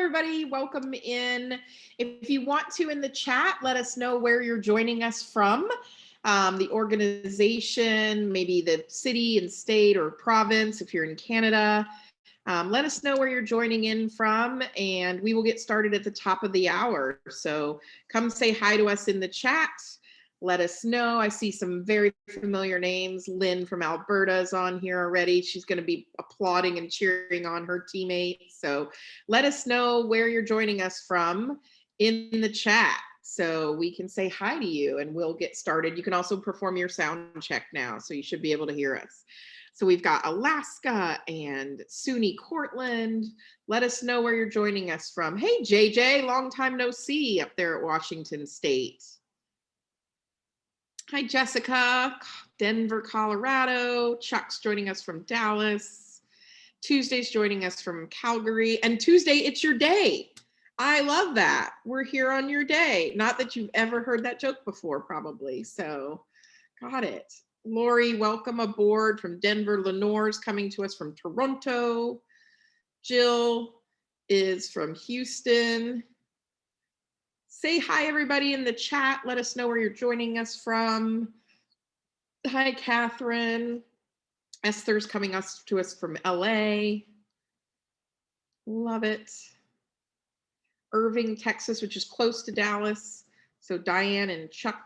everybody. Welcome in. If you want to in the chat, let us know where you're joining us from. The organization, maybe the city and state or province, if you're in Canada. Let us know where you're joining in from, and we will get started at the top of the hour. So come say hi to us in the chat. Let us know. I see some very familiar names. Lynn from Alberta is on here already. She's going to be applauding and cheering on her teammates. So let us know where you're joining us from in the chat so we can say hi to you and we'll get started. You can also perform your sound check now, so you should be able to hear us. So we've got Alaska and SUNY Cortland. Let us know where you're joining us from. Hey, JJ, long time no see up there at Washington State. Hi, Jessica, Denver, Colorado. Chuck's joining us from Dallas. Tuesday's joining us from Calgary. And Tuesday, it's your day. I love that. We're here on your day. Not that you've ever heard that joke before, probably. So, got it. Lori, welcome aboard from Denver. Lenore's coming to us from Toronto. Jill is from Houston. Say hi, everybody in the chat. Let us know where you're joining us from. Hi, Catherine. Esther's coming to us from LA. Love it. Irving, Texas, which is close to Dallas. So Diane and Chuck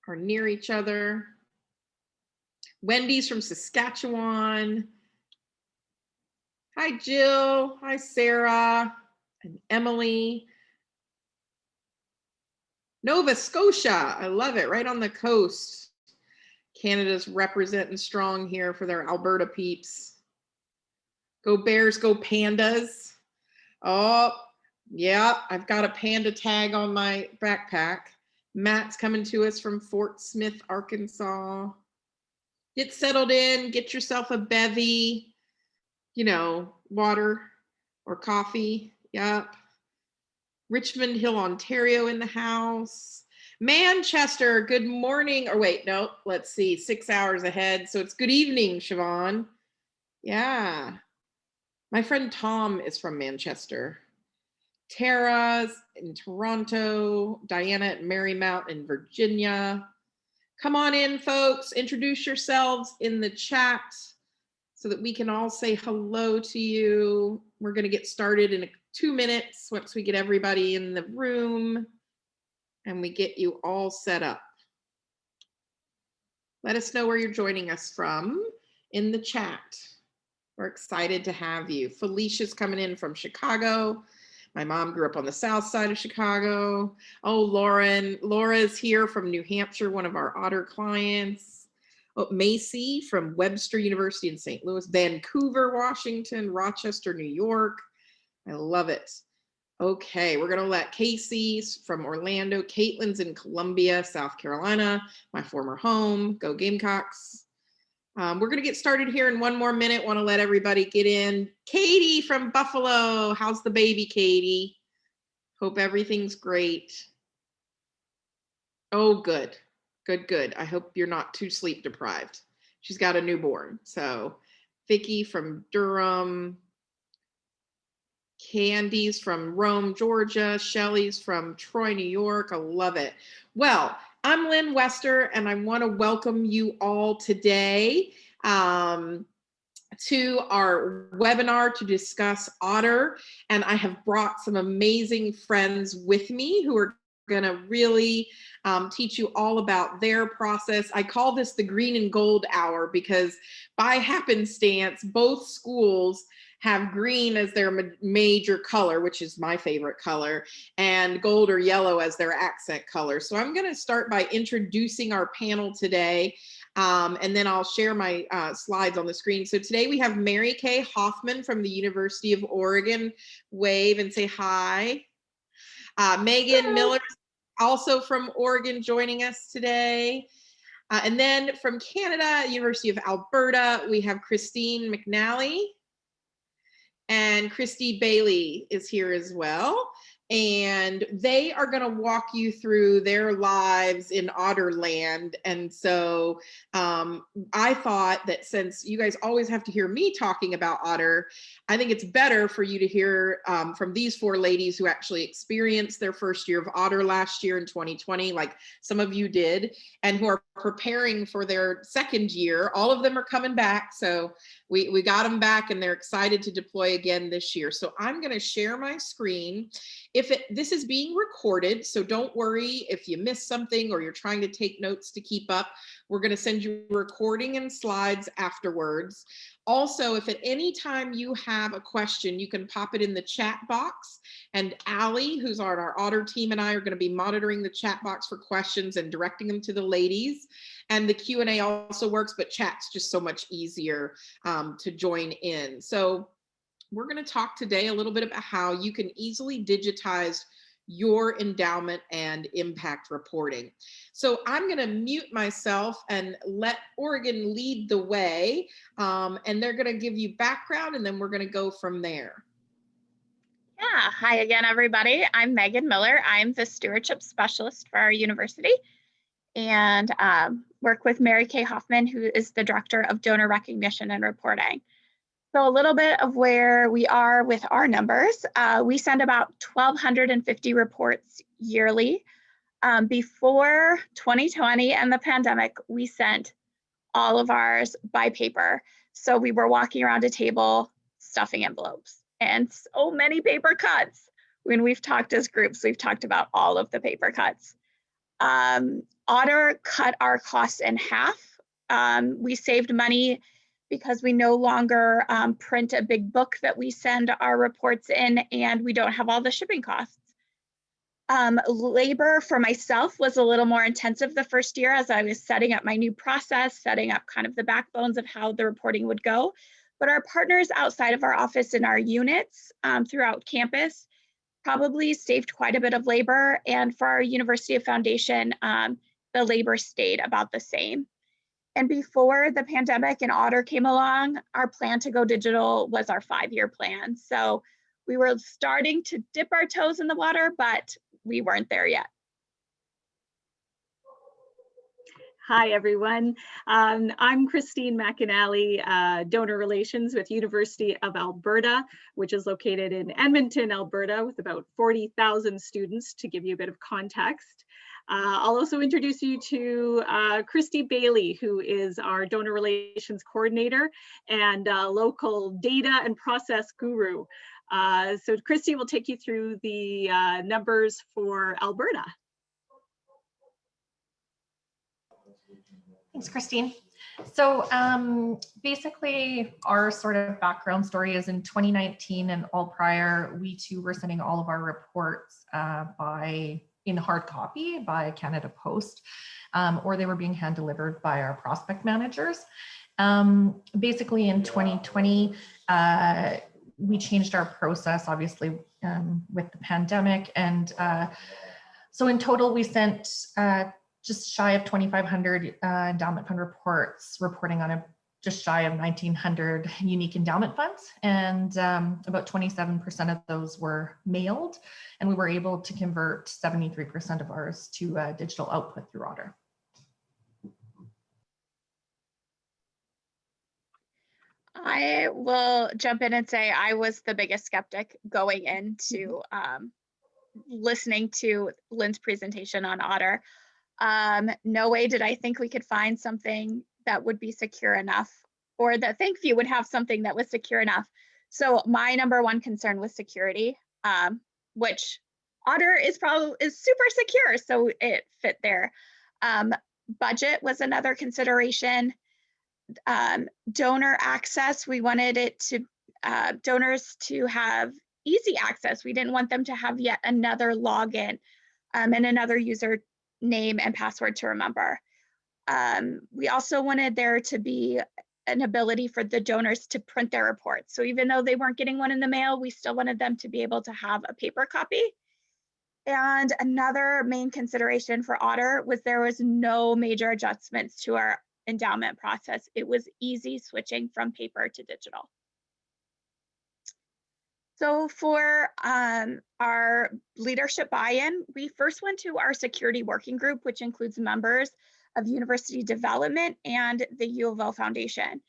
are near each other. Wendy's from Saskatchewan. Hi, Jill. Hi, Sarah. And Emily. Nova Scotia, I love it, right on the coast. Canada's representing strong here for their Alberta peeps. Go Bears, go Pandas. Oh, yeah, I've got a panda tag on my backpack. Matt's coming to us from Fort Smith, Arkansas. Get settled in, get yourself a bevy, water or coffee. Yep. Richmond Hill, Ontario in the house. Manchester, good morning. Or wait, no, let's see, 6 hours ahead. So it's good evening, Siobhan. Yeah. My friend Tom is from Manchester. Tara's in Toronto. Diana at Marymount in Virginia. Come on in, folks. Introduce yourselves in the chat so that we can all say hello to you. We're going to get started in 2 minutes once we get everybody in the room and we get you all set up. Let us know where you're joining us from in the chat. We're excited to have you. Felicia's coming in from Chicago. My mom grew up on the south side of Chicago. Oh, Laura's here from New Hampshire, one of our ODDER clients. Oh, Macy from Webster University in St. Louis, Vancouver, Washington, Rochester, New York. I love it. Okay, we're going to let Casey's from Orlando, Caitlin's in Columbia, South Carolina, my former home. Go Gamecocks. We're going to get started here in 1 more minute. Want to let everybody get in. Katie from Buffalo. How's the baby, Katie? Hope everything's great. Oh, good. Good. I hope you're not too sleep deprived. She's got a newborn. So Vicky from Durham. Candy's from Rome, Georgia. Shelly's from Troy, New York. I love it. Well, I'm Lynn Wester, and I want to welcome you all today to our webinar to discuss ODDER. And I have brought some amazing friends with me who are going to really teach you all about their process. I call this the green and gold hour because by happenstance, both schools have green as their major color, which is my favorite color, and gold or yellow as their accent color. So I'm going to start by introducing our panel today, and then I'll share my slides on the screen. So today we have Mary Kay Hoffman from the University of Oregon. Wave and say hi. Megan Miller, also from Oregon, joining us today. And then from Canada, University of Alberta, we have Christine McNally. And Christy Bailey is here as well. and they are going to walk you through their lives in ODDER land. And so I thought that since you guys always have to hear me talking about ODDER, I think it's better for you to hear from these four ladies who actually experienced their first year of ODDER last year in 2020, like some of you did, and who are preparing for their second year. All of them are coming back. So we got them back and they're excited to deploy again this year. So I'm going to share my screen. This is being recorded, so don't worry if you miss something or you're trying to take notes to keep up. We're going to send you a recording and slides afterwards. Also, if at any time you have a question, you can pop it in the chat box, and Allie, who's on our ODDER team, and I are going to be monitoring the chat box for questions and directing them to the ladies. And the Q&A also works, but chat's just so much easier to join in. So we're going to talk today a little bit about how you can easily digitize your endowment and impact reporting. So I'm going to mute myself and let Oregon lead the way, and they're going to give you background, and then we're going to go from there. Yeah, hi again, everybody. I'm Megan Miller. I'm the stewardship specialist for our university, and work with Mary Kay Hoffman, who is the director of donor recognition and reporting. So a little bit of where we are with our numbers. We send about 1,250 reports yearly. Before 2020 and the pandemic, we sent all of ours by paper. So we were walking around a table stuffing envelopes, and so many paper cuts. When we've talked as groups, we've talked about all of the paper cuts. ODDER cut our costs in half. We saved money because we no longer print a big book that we send our reports in, and we don't have all the shipping costs. Labor for myself was a little more intensive the first year as I was setting up my new process, setting up kind of the backbones of how the reporting would go. But our partners outside of our office in our units throughout campus probably saved quite a bit of labor. And for our University of Foundation, the labor stayed about the same. And before the pandemic and ODDER came along, our plan to go digital was our 5-year plan. So we were starting to dip our toes in the water, but we weren't there yet. Hi, everyone. I'm Christine McAnally, Donor Relations with University of Alberta, which is located in Edmonton, Alberta, with about 40,000 students, to give you a bit of context. I'll also introduce you to Christy Bailey, who is our Donor Relations Coordinator and local data and process guru. So Christy will take you through the numbers for Alberta. Thanks, Christine. So basically, our sort of background story is in 2019 and all prior, we too were sending all of our reports in hard copy by Canada Post, or they were being hand delivered by our prospect managers. Basically in 2020, we changed our process, obviously, with the pandemic. And so in total, we sent just shy of 2,500 endowment fund reports, reporting on just shy of 1,900 unique endowment funds. And about 27% of those were mailed. And we were able to convert 73% of ours to digital output through ODDER. I will jump in and say I was the biggest skeptic going into listening to Lynn's presentation on ODDER. No way did I think we could find something that would be secure enough, or that ThankView would have something that was secure enough. So my number one concern was security, which ODDER is super secure, so it fit there. Budget was another consideration. Donor access, we wanted it to donors to have easy access. We didn't want them to have yet another login and another user name and password to remember. We also wanted there to be an ability for the donors to print their reports. So even though they weren't getting one in the mail, we still wanted them to be able to have a paper copy. And another main consideration for ODDER was there was no major adjustments to our endowment process. It was easy switching from paper to digital. So for our leadership buy-in, we first went to our security working group, which includes members of University Development and the U of L Foundation.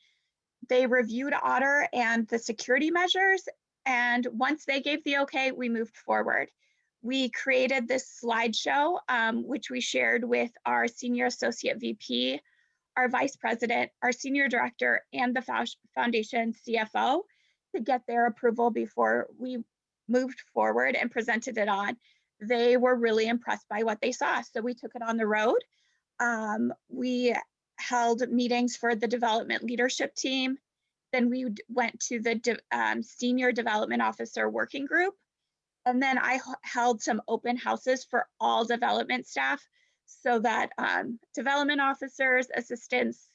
They reviewed ODDER and the security measures, and once they gave the okay, we moved forward. We created this slideshow, which we shared with our Senior Associate VP, our Vice President, our Senior Director, and the Foundation CFO to get their approval before we moved forward and presented it on. They were really impressed by what they saw, so we took it on the road. We held meetings for the development leadership team. Then we went to the Senior Development Officer Working Group. And then I held some open houses for all development staff so that development officers, assistants,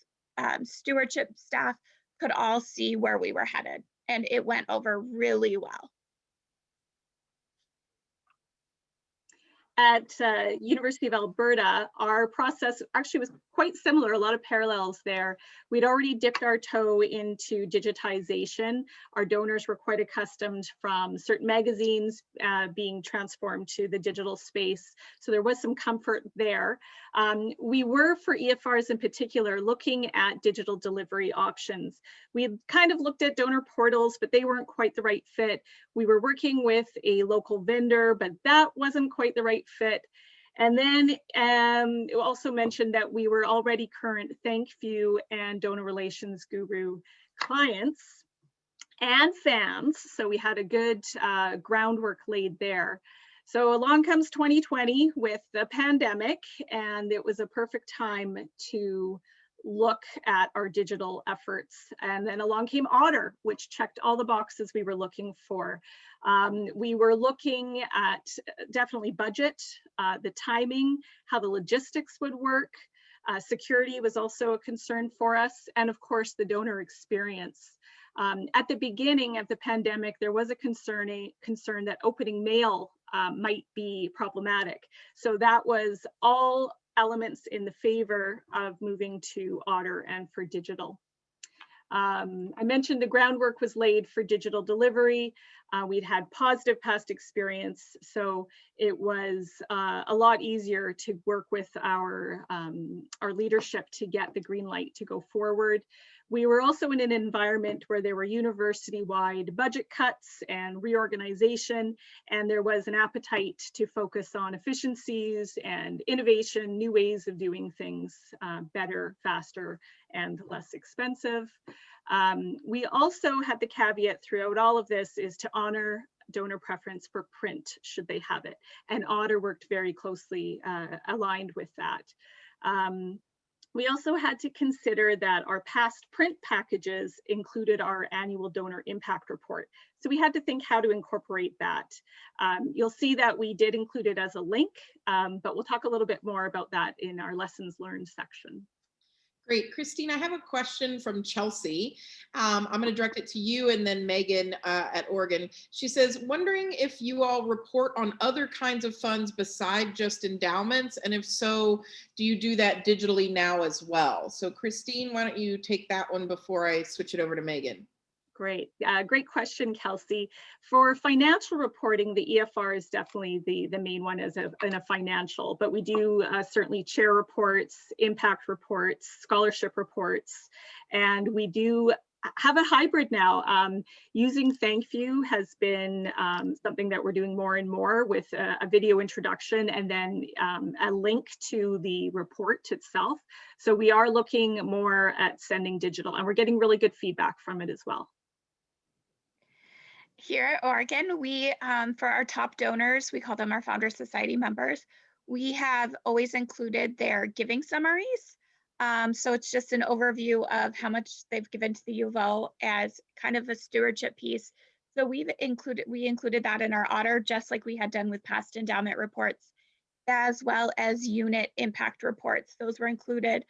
stewardship staff could all see where we were headed. And it went over really well. At University of Alberta, our process actually was quite similar, a lot of parallels there. We'd already dipped our toe into digitization. Our donors were quite accustomed from certain magazines being transformed to the digital space. So there was some comfort there. We were, for EFRs in particular, looking at digital delivery options. We had kind of looked at donor portals, but they weren't quite the right fit. We were working with a local vendor, but that wasn't quite the right fit. And then it also mentioned that we were already current ThankView and Donor Relations Guru clients and fans. So we had a good groundwork laid there. So along comes 2020 with the pandemic, and it was a perfect time to look at our digital efforts. And then along came ODDER, which checked all the boxes we were looking for. We were looking at definitely budget, the timing, how the logistics would work. Security was also a concern for us, and of course the donor experience. At the beginning of the pandemic, there was a concern that opening mail might be problematic. So that was all elements in the favor of moving to ODDER and for digital. I mentioned the groundwork was laid for digital delivery. We'd had positive past experience, so it was a lot easier to work with our leadership to get the green light to go forward. We were also in an environment where there were university-wide budget cuts and reorganization, and there was an appetite to focus on efficiencies and innovation, new ways of doing things better, faster, and less expensive. We also had the caveat throughout all of this is to honor donor preference for print, should they have it. And ODDER worked very closely aligned with that. We also had to consider that our past print packages included our annual donor impact report. So we had to think how to incorporate that. You'll see that we did include it as a link, but we'll talk a little bit more about that in our lessons learned section. Great. Christine, I have a question from Chelsea. I'm going to direct it to you and then Megan at Oregon. She says, wondering if you all report on other kinds of funds beside just endowments, and if so, do you do that digitally now as well? So Christine, why don't you take that one before I switch it over to Megan? Great. Great question, Kelsey. For financial reporting, the EFR is definitely the main one as in a financial, but we do certainly chair reports, impact reports, scholarship reports, and we do have a hybrid now. Using ThankView has been something that we're doing more and more with a video introduction and then a link to the report itself. So we are looking more at sending digital, and we're getting really good feedback from it as well. Here at Oregon, we, for our top donors, we call them our Founder Society members, we have always included their giving summaries. So it's just an overview of how much they've given to the U of O as kind of a stewardship piece. So we included that in our ODDER, just like we had done with past endowment reports, as well as unit impact reports. Those were included.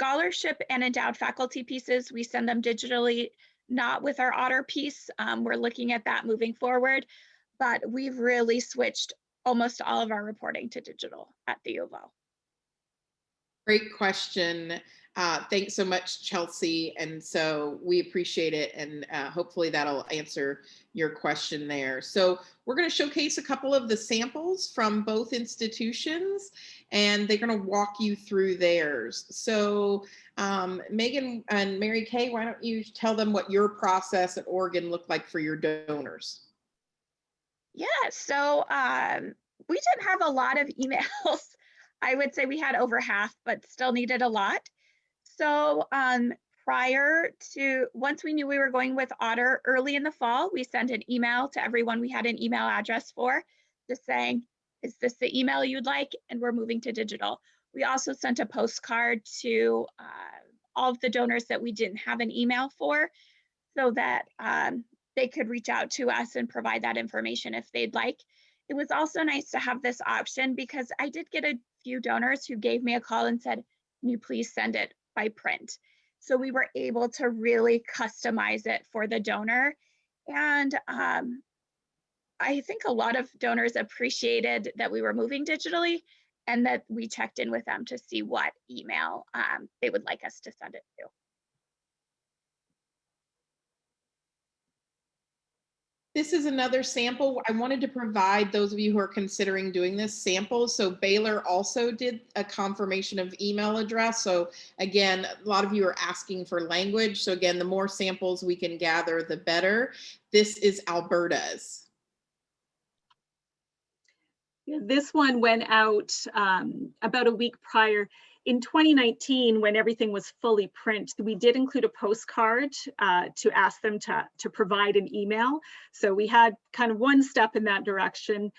Scholarship and endowed faculty pieces, we send them digitally, not with our ODDER piece. We're looking at that moving forward, but we've really switched almost all of our reporting to digital at the U of O. Great question. Thanks so much, Chelsea. And so we appreciate it. And hopefully that'll answer your question there. So we're going to showcase a couple of the samples from both institutions, and they're going to walk you through theirs. So Megan and Mary Kay, why don't you tell them what your process at Oregon looked like for your donors? Yeah, so we didn't have a lot of emails. I would say we had over half, but still needed a lot. So once we knew we were going with ODDER early in the fall, we sent an email to everyone we had an email address for, just saying, is this the email you'd like? And we're moving to digital. We also sent a postcard to all of the donors that we didn't have an email for, so that they could reach out to us and provide that information if they'd like. It was also nice to have this option because I did get a few donors who gave me a call and said, can you please send it by print? So we were able to really customize it for the donor. And I think a lot of donors appreciated that we were moving digitally and that we checked in with them to see what email they would like us to send it to. This is another sample. I wanted to provide those of you who are considering doing this samples. So Baylor also did a confirmation of email address. So again, a lot of you are asking for language. So again, the more samples we can gather, the better. This is Alberta's. Yeah, this one went out about a week prior. In 2019, when everything was fully print, we did include a postcard to ask them to provide an email. So we had kind of one step in that direction.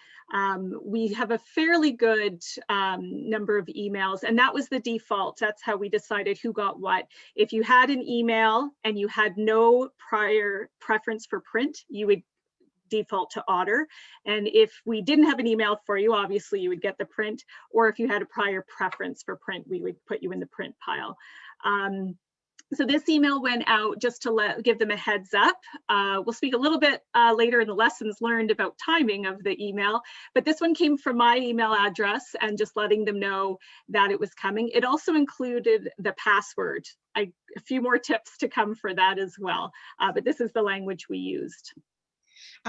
We have a fairly good number of emails, and that was the default. That's how we decided who got what. If you had an email and you had no prior preference for print, you would default to ODDER. And if we didn't have an email for you, obviously you would get the print, or if you had a prior preference for print, we would put you in the print pile. So this email went out just to give them a heads up. We'll speak a little bit later in the lessons learned about timing of the email, but this one came from my email address and just letting them know that it was coming. It also included the password. A few more tips to come for that as well, but this is the language we used.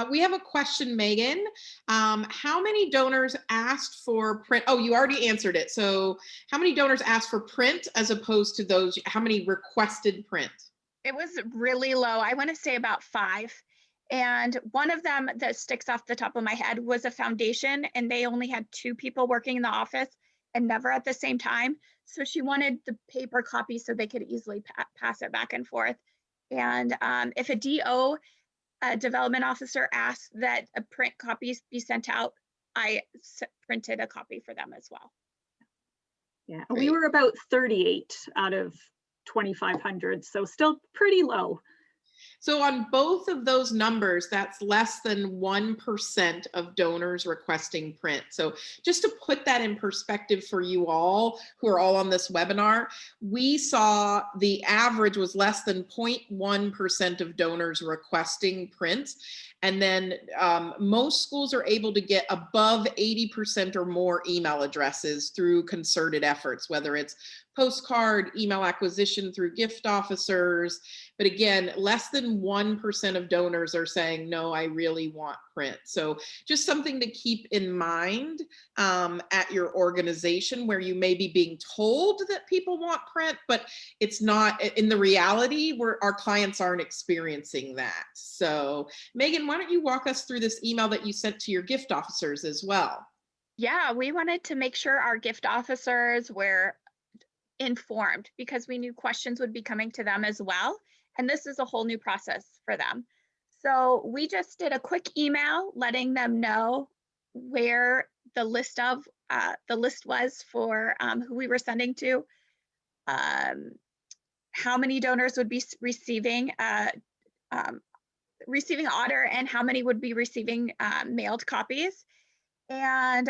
We have a question, Megan. How many donors asked for print? Oh, you already answered it. So how many donors asked for print as opposed to those, how many requested print? It was really low. I want to say about 5. And one of them that sticks off the top of my head was a foundation, and they only had 2 people working in the office and never at the same time. So she wanted the paper copy so they could easily pass it back and forth. And if a DO, a development officer, asked that a print copies be sent out, I printed a copy for them as well. Yeah, Great. we were about 38 out of 2,500, so still pretty low. So on both of those numbers, that's less than 1% of donors requesting print. So just to put that in perspective for you all who are all on this webinar, we saw the average was less than 0.1% of donors requesting print. And then most schools are able to get above 80% or more email addresses through concerted efforts, whether it's postcard, email acquisition through gift officers. But again, less than 1% of donors are saying, no, I really want print. So just something to keep in mind at your organization, where you may be being told that people want print, but it's not in the reality where our clients aren't experiencing that. So Megan, why don't you walk us through this email that you sent to your gift officers as well? Yeah, we wanted to make sure our gift officers were informed because we knew questions would be coming to them as well. And this is a whole new process for them. So we just did a quick email letting them know where the list was for who we were sending to, how many donors would be receiving ODDER and how many would be receiving mailed copies, and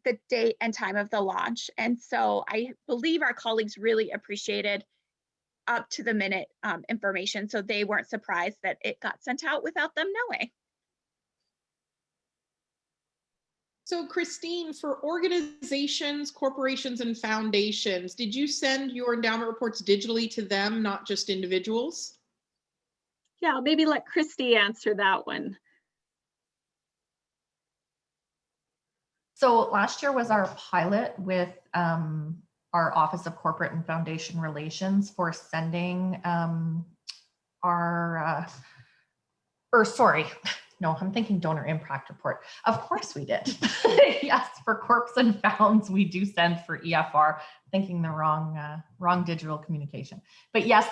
the date and time of the launch. And so I believe our colleagues really appreciated up to the minute information, so they weren't surprised that it got sent out without them knowing. So Christine, for organizations, corporations, and foundations, did you send your endowment reports digitally to them, not just individuals? Yeah, I'll maybe let Christy answer that one. So last year was our pilot with our Office of Corporate and Foundation Relations for sending no, I'm thinking donor impact report. Of course we did. Yes, for corps and founds, we do send for EFR, thinking the wrong digital communication. But yes,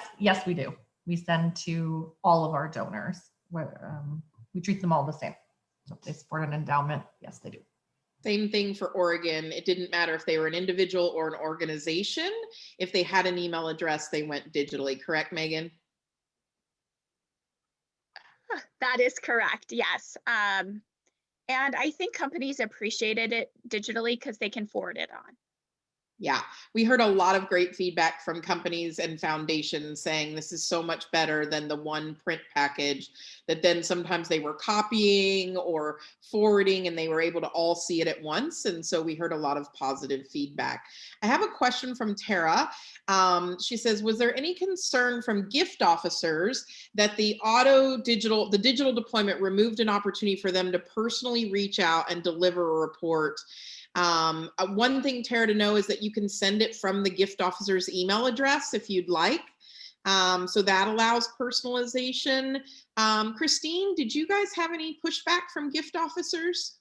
we do. We send to all of our donors. We treat them all the same. So if they support an endowment, yes, they do. Same thing for Oregon. It didn't matter if they were an individual or an organization. If they had an email address, they went digitally. Correct, Megan? That is correct, yes. And I think companies appreciated it digitally because they can forward it on. Yeah, we heard a lot of great feedback from companies and foundations saying this is so much better than the one print package that then sometimes they were copying or forwarding and they were able to all see it at once. And so we heard a lot of positive feedback. I have a question from Tara. She says, was there any concern from gift officers that the digital deployment removed an opportunity for them to personally reach out and deliver a report? One thing, Tara, to know is that you can send it from the gift officer's email address if you'd like. So that allows personalization. Christine, did you guys have any pushback from gift officers?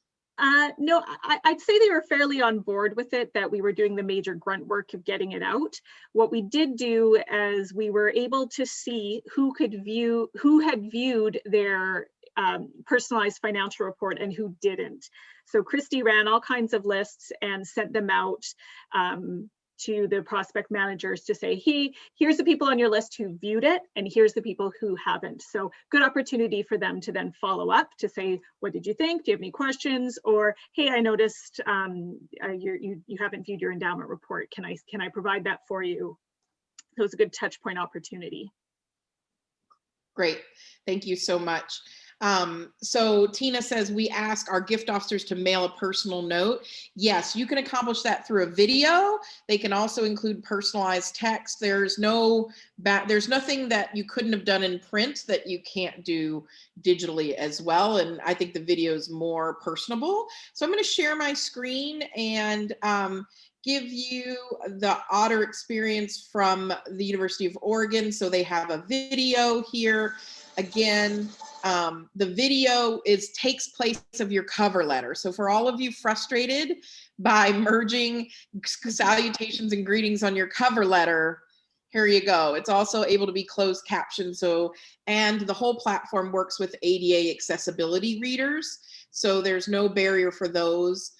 No, I'd say they were fairly on board with it, that we were doing the major grunt work of getting it out. What we did do is we were able to see who had viewed their personalized financial report and who didn't. So Christy ran all kinds of lists and sent them out to the prospect managers to say, hey, here's the people on your list who viewed it, and here's the people who haven't. So good opportunity for them to then follow up to say, what did you think? Do you have any questions? Or, hey, I noticed you haven't viewed your endowment report. Can I provide that for you? So it's a good touch point opportunity. Great, thank you so much. So Tina says, we ask our gift officers to mail a personal note. Yes, you can accomplish that through a video. They can also include personalized text. There's nothing that you couldn't have done in print that you can't do digitally as well. And I think the video is more personable. So I'm going to share my screen and give you the ODDER experience from the University of Oregon. So they have a video here. Again, the video takes place of your cover letter. So for all of you frustrated by merging salutations and greetings on your cover letter, here you go. It's also able to be closed captioned. And the whole platform works with ADA accessibility readers. So there's no barrier for those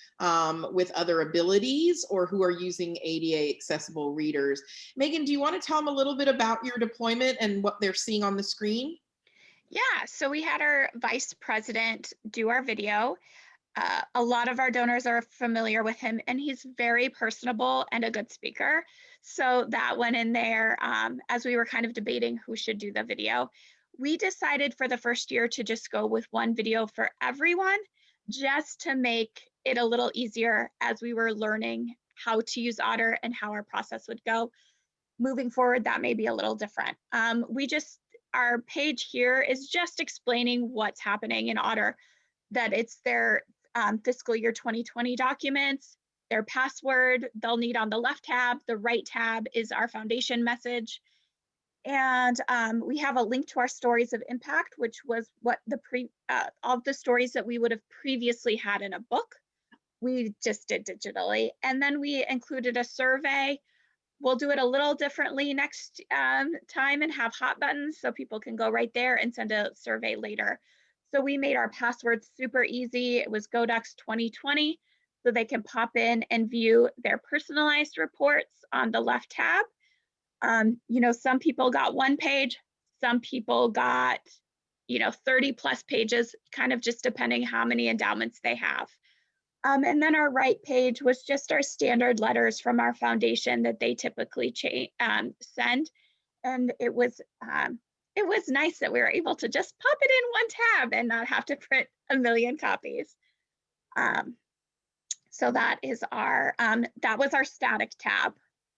with other abilities or who are using ADA accessible readers. Megan, do you want to tell them a little bit about your deployment and what they're seeing on the screen? Yeah, so we had our vice president do our video. A lot of our donors are familiar with him, and he's very personable and a good speaker. So that went in there as we were kind of debating who should do the video. We decided for the first year to just go with one video for everyone, just to make it a little easier as we were learning how to use ODDER and how our process would go. Moving forward, that may be a little different. Our page here is just explaining what's happening in ODDER, that it's their fiscal year 2020 documents, their password they'll need on the left tab. The right tab is our foundation message. And we have a link to our stories of impact, which was what all the stories that we would have previously had in a book. We just did digitally. And then we included a survey. We'll do it a little differently next time and have hot buttons so people can go right there and send a survey later. So we made our password super easy. It was GoDucks 2020, so they can pop in and view their personalized reports on the left tab. Some people got one page, some people got 30 plus pages, kind of just depending how many endowments they have. And then our right page was just our standard letters from our foundation that they typically send. And it was nice that we were able to just pop it in one tab and not have to print a million copies. So that is our, that was our static tab,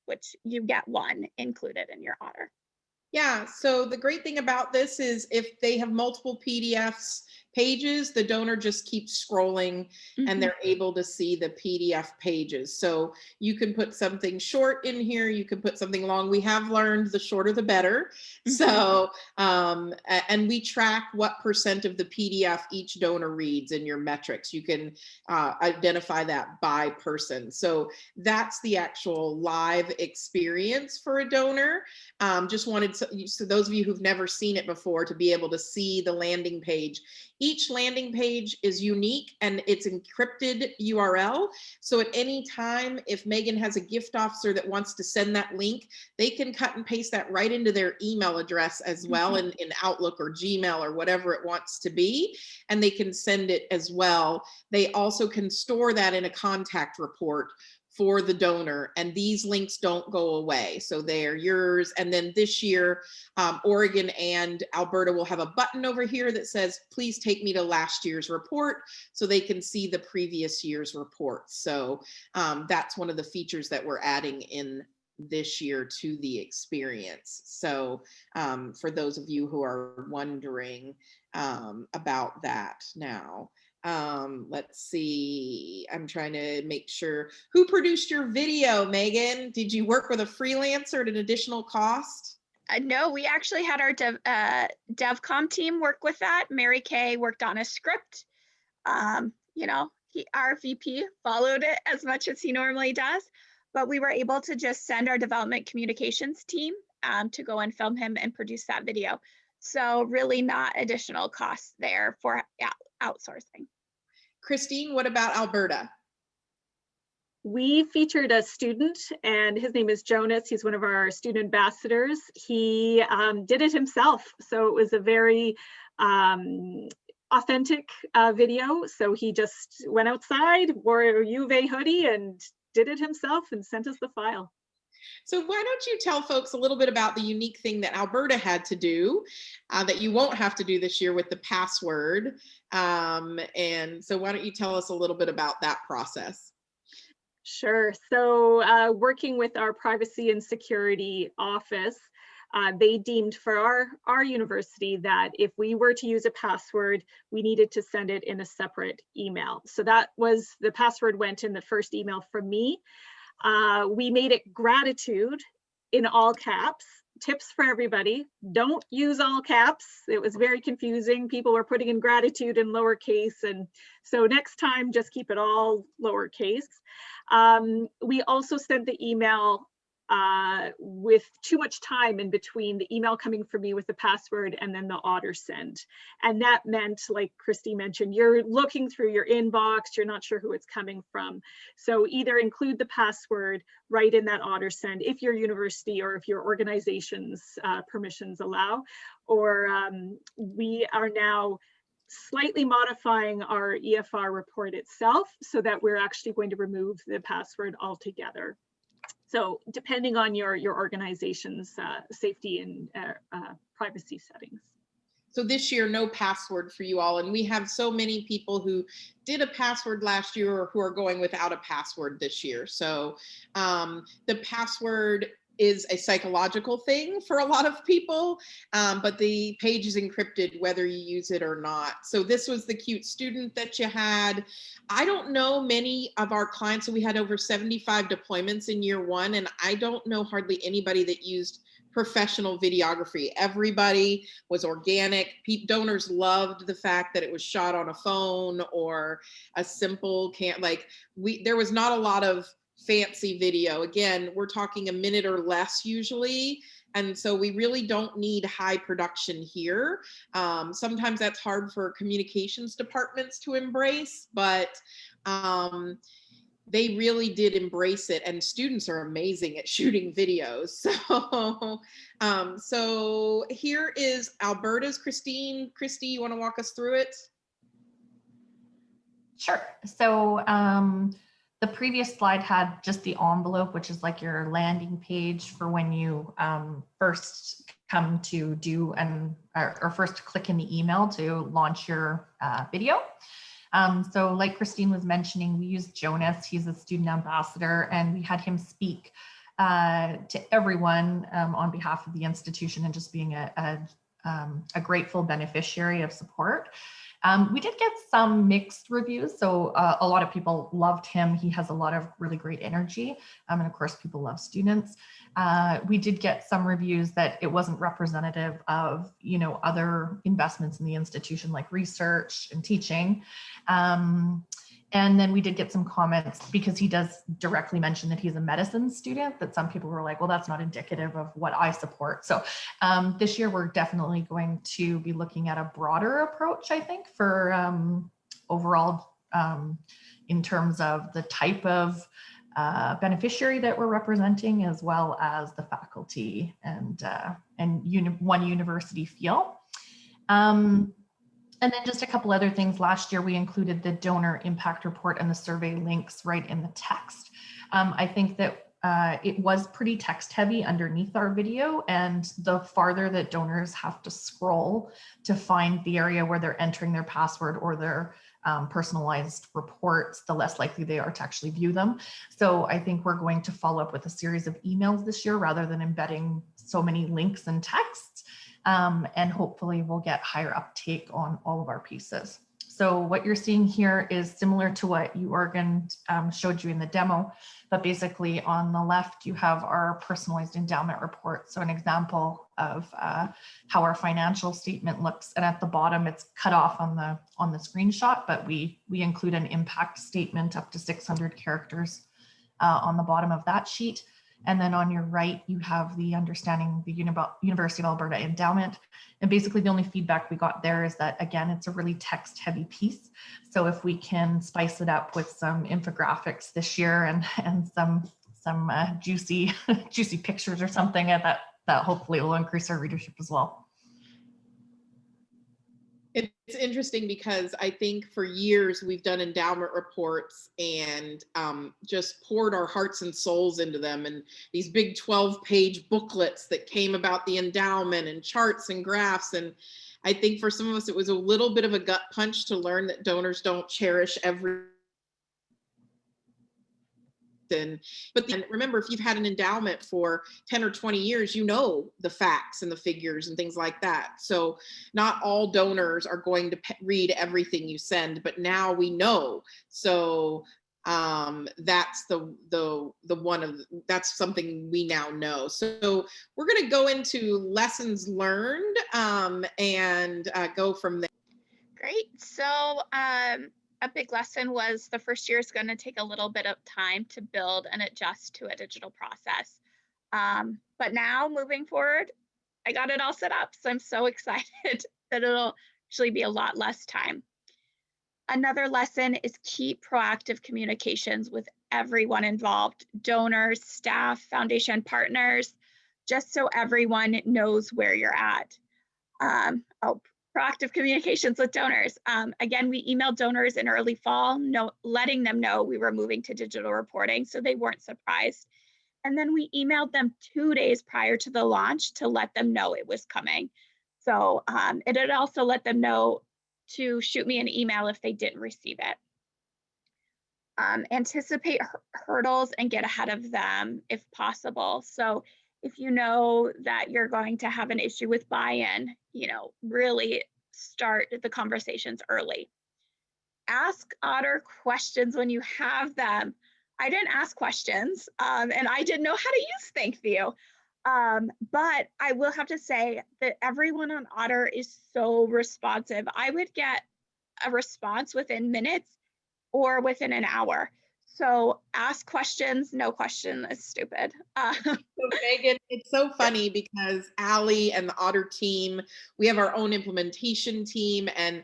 which you get one included in your ODDER. Yeah, so the great thing about this is if they have multiple PDFs pages, the donor just keeps scrolling and they're able to see the PDF pages. So you can put something short in here, you can put something long. We have learned the shorter the better. So, and we track what % of the PDF each donor reads in your metrics. You can identify that by person. So that's the actual live experience for a donor. Just wanted so those of you who've never seen it before to be able to see the landing page. Each landing page is unique and it's encrypted URL. So at any time, if Megan has a gift officer that wants to send that link, they can cut and paste that right into their email address as well in Outlook or Gmail or whatever it wants to be, and they can send it as well. They also can store that in a contact report for the donor, and these links don't go away. So they're yours. And then this year, Oregon and Alberta will have a button over here that says, please take me to last year's report, so they can see the previous year's report. So that's one of the features that we're adding in this year to the experience. So for those of you who are wondering about that now. Let's see, I'm trying to make sure. Who produced your video, Megan? Did you work with a freelancer at an additional cost? No, we actually had our DevCom team work with that. Mary Kay worked on a script. You know, our VP followed it as much as he normally does, but we were able to just send our development communications team to go and film him and produce that video. So really not additional costs there for outsourcing. Christine, what about Alberta? We featured a student, and his name is Jonas. He's one of our student ambassadors. He did it himself. So it was a very authentic video. So he just went outside, wore a UV hoodie and did it himself and sent us the file. So why don't you tell folks a little bit about the unique thing that Alberta had to do that you won't have to do this year with the password. And so why don't you tell us a little bit about that process? Sure. So working with our privacy and security office, they deemed for our university that if we were to use a password, we needed to send it in a separate email. So that was, the password went in the first email from me. We made it gratitude in all caps. Tips for everybody: don't use all caps. It was very confusing. People were putting in gratitude in lowercase, and so next time just keep it all lowercase. We also sent the email with too much time in between the email coming from me with the password and then the ODDER send. And that meant, like Christy mentioned, you're looking through your inbox, you're not sure who it's coming from. So either include the password right in that ODDER send if your university or if your organization's permissions allow, or we are now slightly modifying our EFR report itself so that we're actually going to remove the password altogether. So depending on your organization's safety and privacy settings. So this year, no password for you all. And we have so many people who did a password last year or who are going without a password this year. So the password is a psychological thing for a lot of people, but the page is encrypted whether you use it or not. So this was the cute student that you had. I don't know many of our clients, so we had over 75 deployments in year one, and I don't know hardly anybody that used professional videography. Everybody was organic. Donors loved the fact that it was shot on a phone or a simple there was not a lot of fancy video. Again, we're talking a minute or less usually. And so we really don't need high production here. Sometimes that's hard for communications departments to embrace, but they really did embrace it, and students are amazing at shooting videos. So, so here is Alberta's. Christine. Christy, you want to walk us through it? Sure. So the previous slide had just the envelope, which is like your landing page for when you first come to do or first click in the email to launch your video. So like Christine was mentioning, we used Jonas, he's a student ambassador, and we had him speak to everyone on behalf of the institution and just being a grateful beneficiary of support. We did get some mixed reviews. So a lot of people loved him. He has a lot of really great energy. And of course, people love students. We did get some reviews that it wasn't representative of, other investments in the institution like research and teaching. And then we did get some comments because he does directly mention that he's a medicine student, that some people were like, well, that's not indicative of what I support. So this year, we're definitely going to be looking at a broader approach, I think, for overall in terms of the type of beneficiary that we're representing, as well as the faculty and one university feel. And then just a couple other things. Last year, we included the donor impact report and the survey links right in the text. I think that it was pretty text heavy underneath our video, and the farther that donors have to scroll to find the area where they're entering their password or their personalized reports, the less likely they are to actually view them. So I think we're going to follow up with a series of emails this year rather than embedding so many links and texts. And hopefully we'll get higher uptake on all of our pieces. So what you're seeing here is similar to what Jorgen showed you in the demo, but basically on the left, you have our personalized endowment report. So an example of how our financial statement looks, and at the bottom, it's cut off on the screenshot, but we include an impact statement up to 600 characters on the bottom of that sheet. And then on your right, you have the understanding the University of Alberta Endowment. And basically the only feedback we got there is that, again, it's a really text heavy piece. So if we can spice it up with some infographics this year and some juicy pictures or something, that hopefully will increase our readership as well. It's interesting because I think for years we've done endowment reports and just poured our hearts and souls into them, and these big 12-page booklets that came about the endowment and charts and graphs. And I think for some of us, it was a little bit of a gut punch to learn that donors don't cherish every. But then remember, if you've had an endowment for 10 or 20 years, you know the facts and the figures and things like that. So not all donors are going to read everything you send, but now we know. So that's that's something we now know. So we're going to go into lessons learned and go from there. Great. So a big lesson was the first year is going to take a little bit of time to build and adjust to a digital process. But now moving forward, I got it all set up. So I'm so excited that it'll actually be a lot less time. Another lesson is keep proactive communications with everyone involved, donors, staff, foundation partners, just so everyone knows where you're at. Proactive communications with donors. Again, we emailed donors in early fall, letting them know we were moving to digital reporting, so they weren't surprised. And then we emailed them 2 days prior to the launch to let them know it was coming. So it had also let them know to shoot me an email if they didn't receive it. Anticipate hurdles and get ahead of them if possible. So if you know that you're going to have an issue with buy-in, really start the conversations early. Ask ODDER questions when you have them. I didn't ask questions and I didn't know how to use thank you. But I will have to say that everyone on ODDER is so responsive. I would get a response within minutes or within an hour. So ask questions, no question is stupid. So Megan, it's so funny because Allie and the ODDER team, we have our own implementation team. And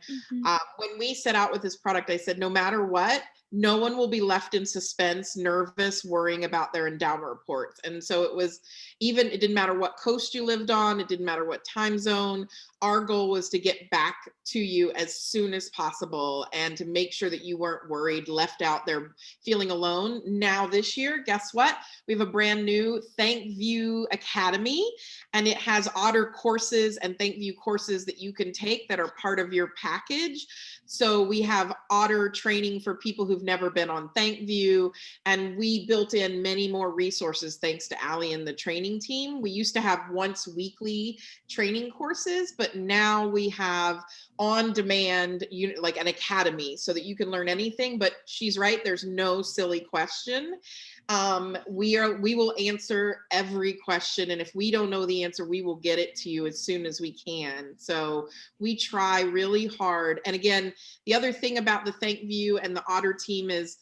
when we set out with this product, I said, no matter what, no one will be left in suspense, nervous, worrying about their endowment reports. And so it didn't matter what coast you lived on, it didn't matter what time zone. Our goal was to get back to you as soon as possible and to make sure that you weren't worried, left out there, feeling alone. Now this year, guess what? We have a brand new ThankView Academy, and it has ODDER courses and ThankView courses that you can take that are part of your package. So we have ODDER training for people who've never been on ThankView, and we built in many more resources thanks to Ali and the training team. We used to have once weekly training courses, but now we have on demand, like an academy, so that you can learn anything. But she's right, there's no silly question. We will answer every question, and if we don't know the answer, we will get it to you as soon as we can. So we try really hard. And again, the other thing about the ThankView and the ODDER team is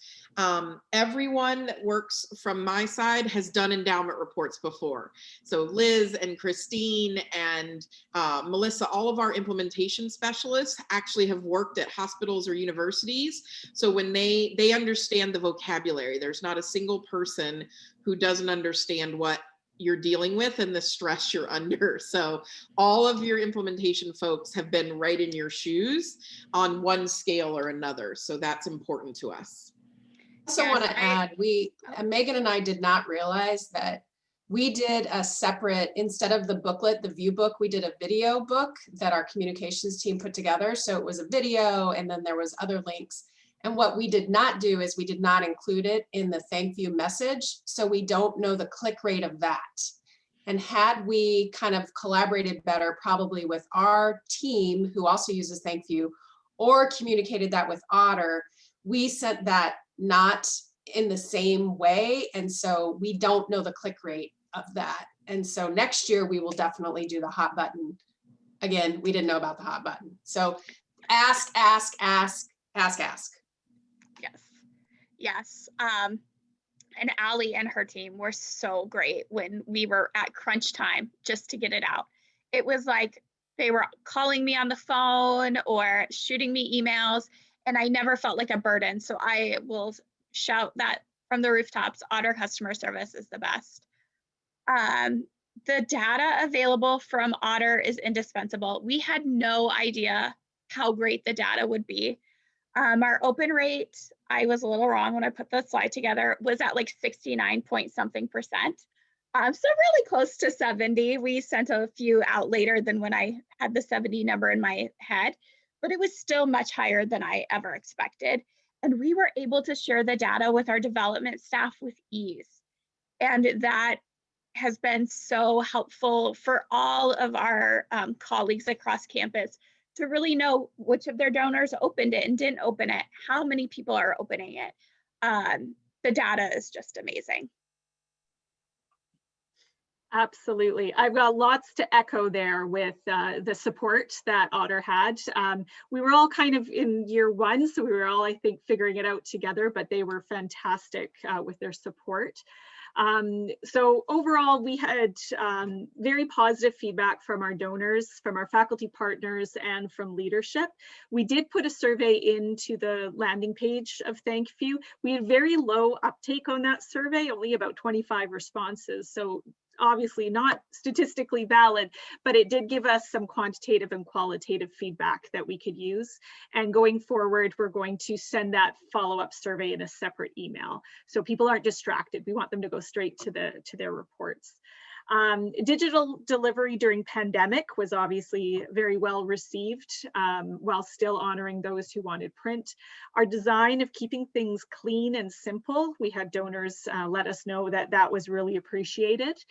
everyone that works from my side has done endowment reports before. So Liz and Christine and Melissa, all of our implementation specialists actually have worked at hospitals or universities. So when they understand the vocabulary, there's not a single person who doesn't understand what you're dealing with and the stress you're under. So all of your implementation folks have been right in your shoes on one scale or another. So that's important to us. I also want to add, Megan and I did not realize that we did a separate, instead of the booklet, the view book, we did a video book that our communications team put together. So it was a video and then there was other links. And what we did not do is we did not include it in the ThankView message. So we don't know the click rate of that. And had we kind of collaborated better, probably with our team who also uses ThankView, or communicated that with ODDER, we sent that not in the same way. And so we don't know the click rate of that. And so next year we will definitely do the hot button. Again, we didn't know about the hot button. So ask. Yes. And Ali and her team were so great when we were at crunch time just to get it out. It was like they were calling me on the phone or shooting me emails, and I never felt like a burden. So I will shout that from the rooftops, ODDER customer service is the best. The data available from ODDER is indispensable. We had no idea how great the data would be. Our open rate, I was a little wrong when I put the slide together, was at like 69-point-something%. So really close to 70. We sent a few out later than when I had the 70 number in my head, but it was still much higher than I ever expected. And we were able to share the data with our development staff with ease. And that has been so helpful for all of our colleagues across campus to really know which of their donors opened it and didn't open it, how many people are opening it. The data is just amazing. Absolutely. I've got lots to echo there with the support that ODDER had. We were all kind of in year one, so we were all, I think, figuring it out together, but they were fantastic with their support. So overall, we had very positive feedback from our donors, from our faculty partners, and from leadership. We did put a survey into the landing page of ThankView. We had very low uptake on that survey, only about 25 responses. So obviously not statistically valid, but it did give us some quantitative and qualitative feedback that we could use. And going forward, we're going to send that follow-up survey in a separate email, so people aren't distracted. We want them to go straight to their reports. Digital delivery during pandemic was obviously very well received, while still honoring those who wanted print. Our design of keeping things clean and simple, we had donors let us know that that was really appreciated.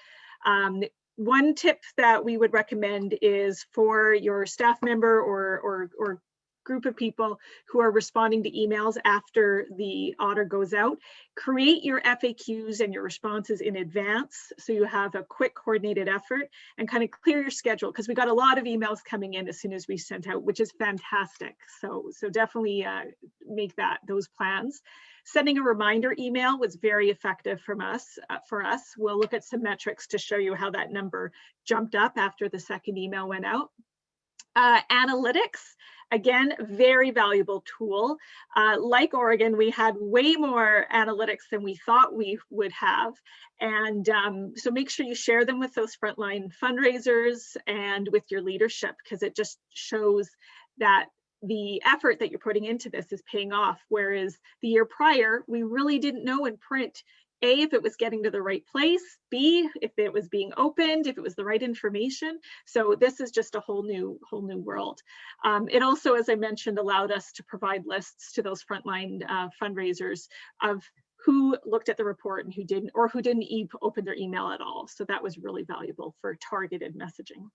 One tip that we would recommend is for your staff member or group of people who are responding to emails after the ODDER goes out, create your FAQs and your responses in advance so you have a quick coordinated effort, and kind of clear your schedule, because we got a lot of emails coming in as soon as we sent out, which is fantastic. So definitely make those plans. Sending a reminder email was very effective for us. We'll look at some metrics to show you how that number jumped up after the second email went out. Analytics, again, very valuable tool. Like Oregon, we had way more analytics than we thought we would have. And so make sure you share them with those frontline fundraisers and with your leadership, because it just shows that the effort that you're putting into this is paying off. Whereas the year prior, we really didn't know in print A, if it was getting to the right place, B, if it was being opened, if it was the right information. So this is just a whole new world. It also, as I mentioned, allowed us to provide lists to those frontline fundraisers of who looked at the report and who didn't, or who didn't open their email at all. So that was really valuable for targeted messaging.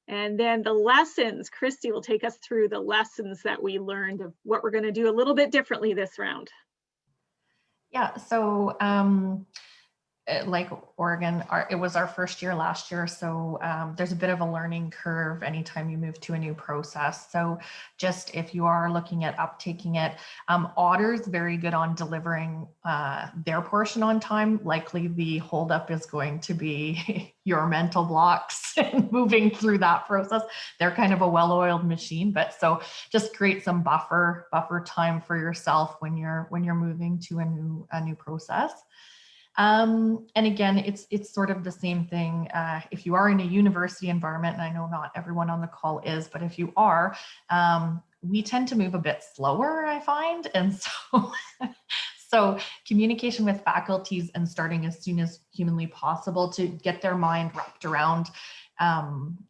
And then the lessons, Christy will take us through the lessons that we learned of what we're going to do a little bit differently this round. Yeah, so like Oregon, it was our first year last year, so there's a bit of a learning curve anytime you move to a new process. So just if you are looking at uptaking it, ODDER is very good on delivering their portion on time. Likely the holdup is going to be your mental blocks and moving through that process. They're kind of a well-oiled machine, but so just create some buffer time for yourself when you're moving to a new process. And again, it's sort of the same thing. If you are in a university environment, and I know not everyone on the call is, but if you are, we tend to move a bit slower, I find. And so communication with faculties and starting as soon as humanly possible to get their mind wrapped around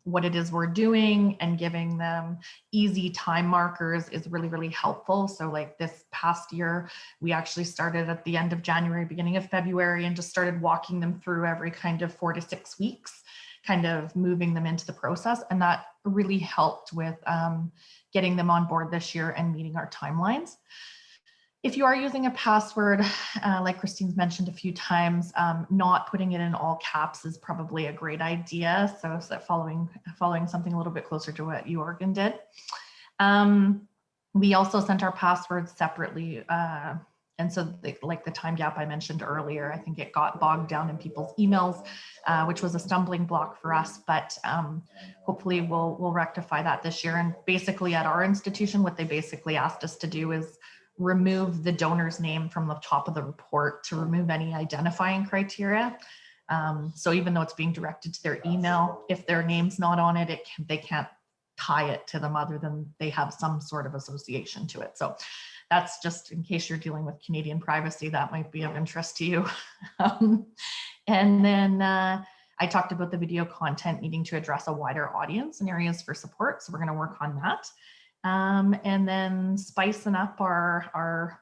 what it is we're doing and giving them easy time markers is really, really helpful. So like this past year, we actually started at the end of January, beginning of February, and just started walking them through every kind of 4 to 6 weeks, kind of moving them into the process. And that really helped with getting them on board this year and meeting our timelines. If you are using a password, like Christine's mentioned a few times, not putting it in all caps is probably a great idea. So following something a little bit closer to what Oregon did. We also sent our passwords separately. And so like the time gap I mentioned earlier, I think it got bogged down in people's emails, which was a stumbling block for us, but hopefully we'll rectify that this year. And basically at our institution, what they basically asked us to do is remove the donor's name from the top of the report to remove any identifying criteria. So even though it's being directed to their email, if their name's not on it, they can't tie it to them other than they have some sort of association to it. So that's just in case you're dealing with Canadian privacy, that might be of interest to you. And then I talked about the video content needing to address a wider audience and areas for support. So we're going to work on that. And then spicing up our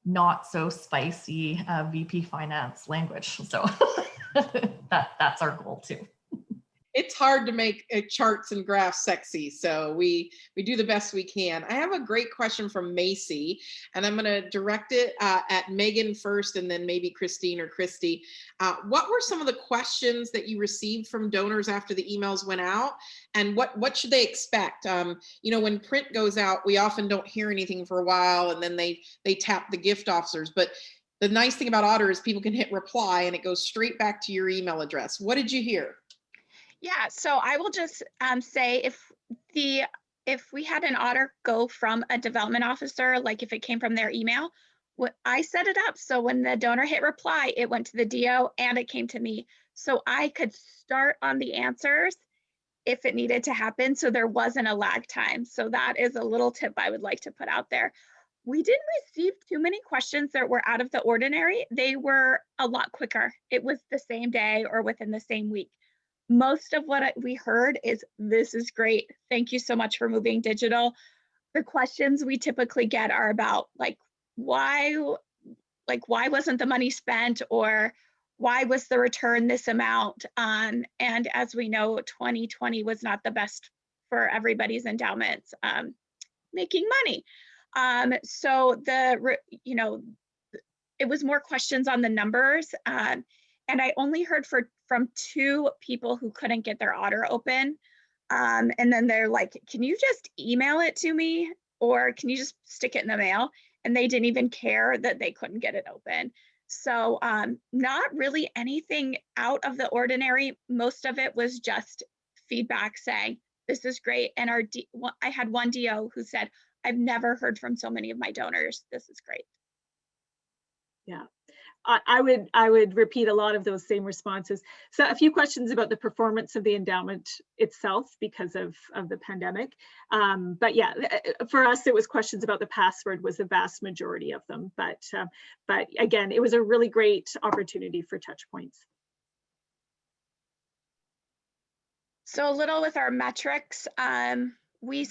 not so spicy VP finance language. So that's our goal too. It's hard to make charts and graphs sexy, so we do the best we can. I have a great question from Macy, and I'm going to direct it at Megan first, and then maybe Christine or Christy. What were some of the questions that you received from donors after the emails went out, and what should they expect? You know, when print goes out, we often don't hear anything for a while, and then they tap the gift officers. But the nice thing about ODDER is people can hit reply, and it goes straight back to your email address. What did you hear? Yeah, so I will just say if we had an ODDER go from a development officer, like if it came from their email, I set it up so when the donor hit reply, it went to the DO and it came to me. So I could start on the answers if it needed to happen, so there wasn't a lag time. So that is a little tip I would like to put out there. We didn't receive too many questions that were out of the ordinary. They were a lot quicker. It was the same day or within the same week. Most of what we heard is, this is great. Thank you so much for moving digital. The questions we typically get are about why wasn't the money spent, or why was the return this amount? And as we know, 2020 was not the best for everybody's endowments making money. So it was more questions on the numbers. And I only heard from 2 people who couldn't get their ODDER open. And then they're like, can you just email it to me? Or can you just stick it in the mail? And they didn't even care that they couldn't get it open. So not really anything out of the ordinary. Most of it was just feedback saying, this is great. And I had one DO who said, I've never heard from so many of my donors. This is great. Yeah. I would repeat a lot of those same responses. So a few questions about the performance of the endowment itself because of the pandemic. But yeah, for us, it was questions about the password was the vast majority of them. But again, it was a really great opportunity for touch points. So a little with our metrics, we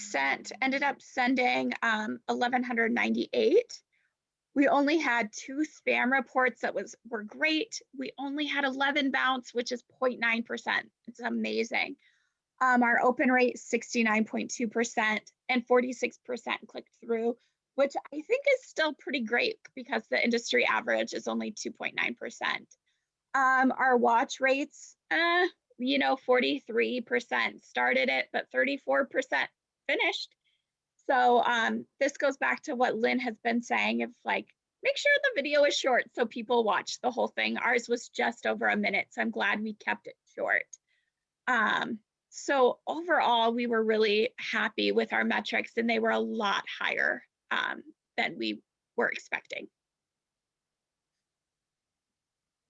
ended up sending 1,198. We only had 2 spam reports that were great. We only had 11 bounce, which is 0.9%. It's amazing. Our open rate 69.2% and 46% clicked through, which I think is still pretty great because the industry average is only 2.9%. Our watch rates, 43% started it, but 34% finished. So this goes back to what Lynn has been saying of like, make sure the video is short so people watch the whole thing. Ours was just over a minute, so I'm glad we kept it short. So overall, we were really happy with our metrics and they were a lot higher than we were expecting.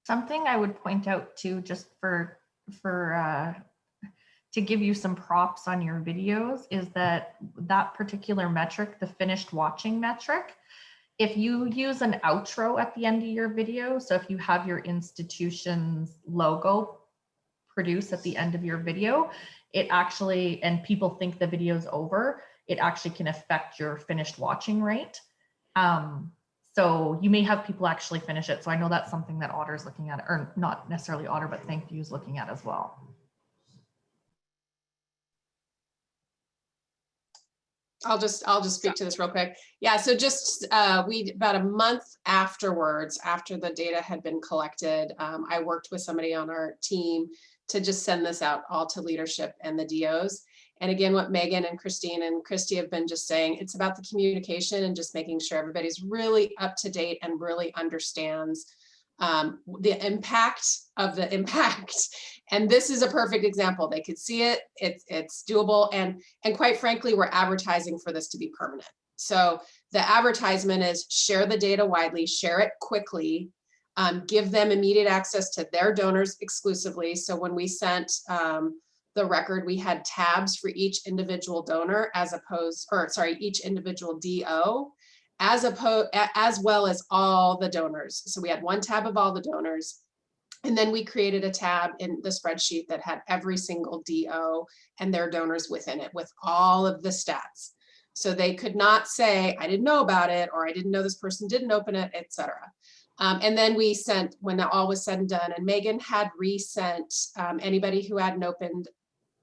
Something I would point out too, just to give you some props on your videos, is that particular metric, the finished watching metric, if you use an outro at the end of your video, so if you have your institution's logo produced at the end of your video, it actually, and people think the video's over, it actually can affect your finished watching rate. So you may have people actually finish it. So I know that's something that ODDER's looking at, or not necessarily ODDER, but Thank You's looking at as well. I'll just speak to this real quick. Yeah, so just about a month afterwards, after the data had been collected, I worked with somebody on our team to just send this out all to leadership and the DOs. And again, what Megan and Christine and Christy have been just saying, it's about the communication and just making sure everybody's really up to date and really understands the impact of the impact. And this is a perfect example. They could see it, it's doable. And quite frankly, we're advertising for this to be permanent. So the advertisement is share the data widely, share it quickly, give them immediate access to their donors exclusively. So when we sent the record, we had tabs for each individual donor each individual DO, as well as all the donors. So we had one tab of all the donors. And then we created a tab in the spreadsheet that had every single DO and their donors within it with all of the stats. So they could not say, I didn't know about it, or I didn't know this person didn't open it, etc. And then we sent, when all was said and done, and Megan had resent anybody who hadn't opened,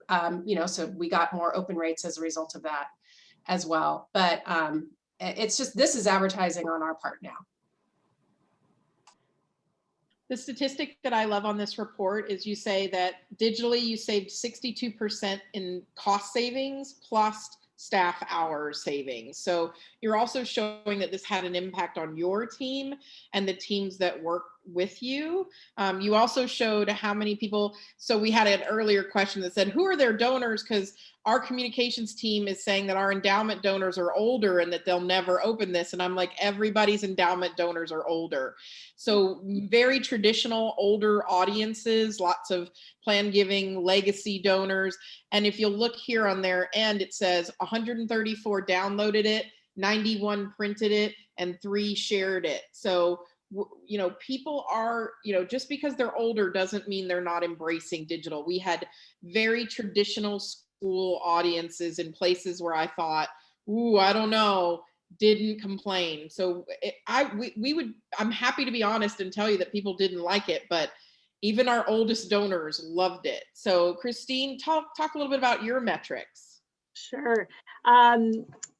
so we got more open rates as a result of that as well. But it's just, this is advertising on our part now. The statistic that I love on this report is you say that digitally you saved 62% in cost savings plus staff hours savings. So you're also showing that this had an impact on your team and the teams that work with you. You also showed how many people, so we had an earlier question that said, who are their donors? Because our communications team is saying that our endowment donors are older and that they'll never open this. And I'm like, everybody's endowment donors are older. So very traditional older audiences, lots of plan giving legacy donors. And if you'll look here on their end, it says 134 downloaded it, 91 printed it, and 3 shared it. So people are, just because they're older doesn't mean they're not embracing digital. We had very traditional school audiences in places where I thought, ooh, I don't know, didn't complain. So I'm happy to be honest and tell you that people didn't like it, but even our oldest donors loved it. So Christine, talk a little bit about your metrics. Sure.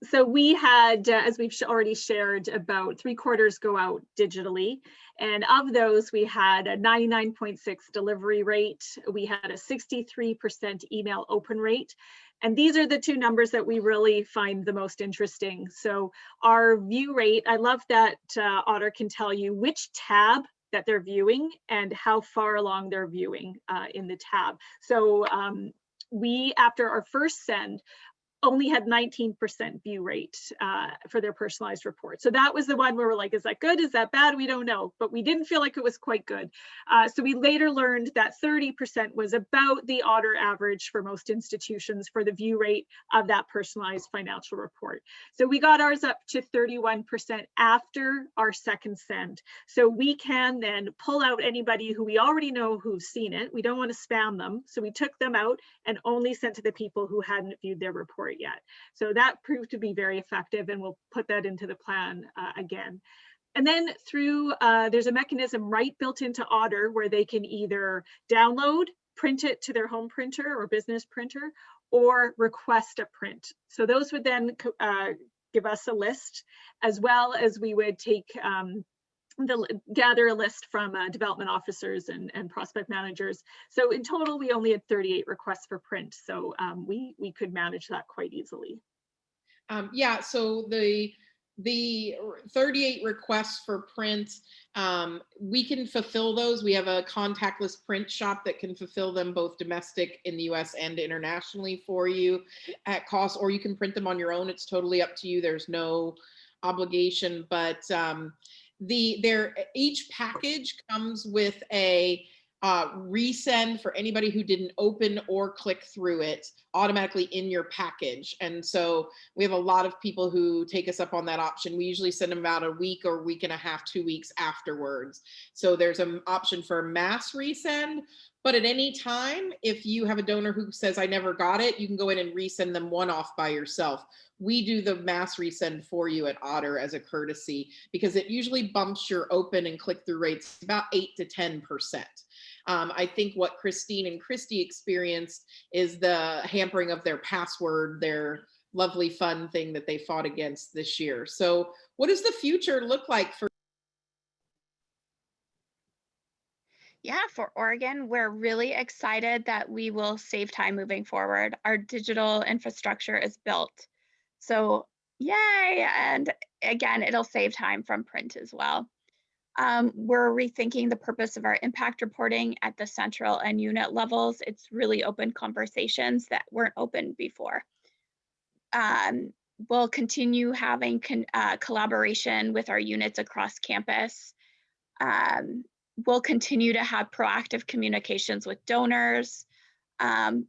So we had, as we've already shared, about 3/4 go out digitally. And of those, we had a 99.6 delivery rate. We had a 63% email open rate. And these are the two numbers that we really find the most interesting. So our view rate, I love that ODDER can tell you which tab that they're viewing and how far along they're viewing in the tab. So we, after our first send, only had 19% view rate for their personalized report. So that was the one where we're like, is that good? Is that bad? We don't know, but we didn't feel like it was quite good. So we later learned that 30% was about the ODDER average for most institutions for the view rate of that personalized financial report. So we got ours up to 31% after our second send. So we can then pull out anybody who we already know who's seen it. We don't want to spam them. So we took them out and only sent to the people who hadn't viewed their report yet. So that proved to be very effective, and we'll put that into the plan again. And then through, there's a mechanism right built into ODDER where they can either download, print it to their home printer or business printer, or request a print. So those would then give us a list, as well as we would take gather a list from development officers and prospect managers. So in total, we only had 38 requests for print. So we could manage that quite easily. Yeah, so the 38 requests for print, we can fulfill those. We have a contactless print shop that can fulfill them both domestic in the US and internationally for you at cost, or you can print them on your own. It's totally up to you. There's no obligation, but each package comes with a resend for anybody who didn't open or click through it automatically in your package. And so we have a lot of people who take us up on that option. We usually send them about a week or week and a half, 2 weeks afterwards. So there's an option for mass resend, but at any time, if you have a donor who says, I never got it, you can go in and resend them one-off by yourself. We do the mass resend for you at ODDER as a courtesy, because it usually bumps your open and click-through rates about 8 to 10%. I think what Christine and Christy experienced is the hampering of their password, their lovely fun thing that they fought against this year. So what does the future look like for? Yeah, for Oregon, we're really excited that we will save time moving forward. Our digital infrastructure is built. So yay, and again, it'll save time from print as well. We're rethinking the purpose of our impact reporting at the central and unit levels. It's really open conversations that weren't open before. We'll continue having collaboration with our units across campus. We'll continue to have proactive communications with donors,